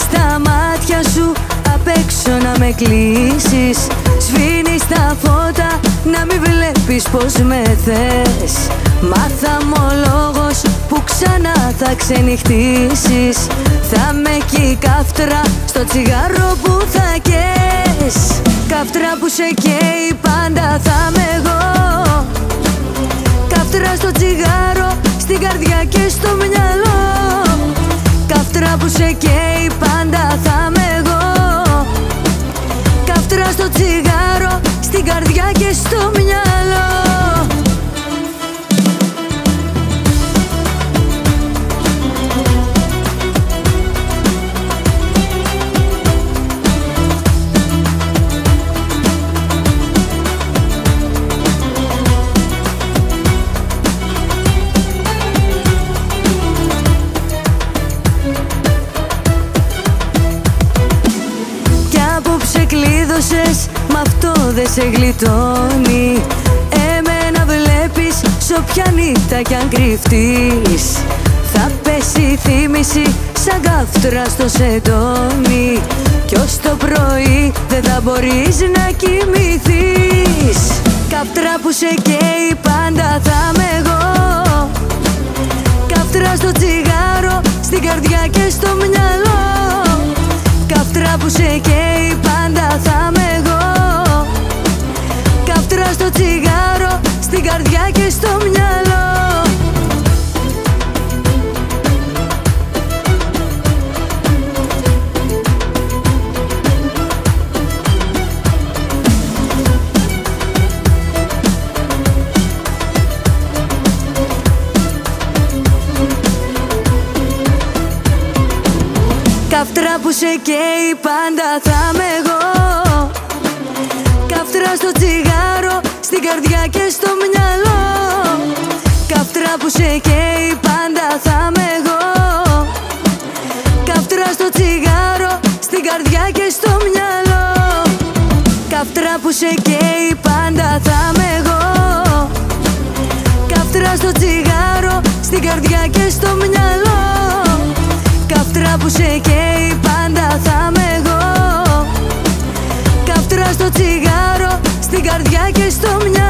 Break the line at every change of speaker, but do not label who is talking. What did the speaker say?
στα μάτια σου απ' έξω να με κλείσεις. Σβήνεις τα φώτα να μην βλέπεις πως με θες. Μάθαμε ο λόγος που ξανά θα ξενυχτήσεις. Θα με εκεί καύτρα στο τσιγάρο που θα καις. Καύτρα που σε καίει πάντα θα είμαι εγώ. Καύτρα στο τσιγάρο, στην καρδιά και στο μυαλό. Καύτρα που σε καίει πάντα θα είμαι εγώ. Καύτρα στο τσιγάρο, στην καρδιά και στο μυαλό. Κλείδωσες, μ' αυτό δεν σε γλιτώνει. Εμένα βλέπεις σ' όποια νύχτα κι αν κρυφτείς. Θα πέσει η θύμηση σαν καύτρα στο σεντόνι. Κι ως το πρωί δεν θα μπορείς να κοιμηθείς. Καύτρα που σε καίει πάντα θα είμαι εγώ. Καύτρα στο τσιγάρο, στην καρδιά και στο μυαλό. Καύτρα που σε καίει πάντα θα είμαι εγώ. Καύτρα στο τσιγάρο, στην καρδιά και στο μυαλό. Καύτρα που σε καίει πάντα θα είμαι εγώ. Καύτρα στο τσιγάρο, στην καρδιά και στο μυαλό. Καύτρα που σε καίει πάντα θα είμαι εγώ. Καύτρα στο τσιγάρο, στην καρδιά και στο μυαλό. Καύτρα που σε καίει πάντα θα είμαι εγώ. Καύτρα στο τσιγάρο, στην καρδιά και στο μυαλό. Καύτρα που σε καίει πάντα θα είμαι εγώ. Καύτρα στο τσιγάρο, στην καρδιά και στο μυαλό.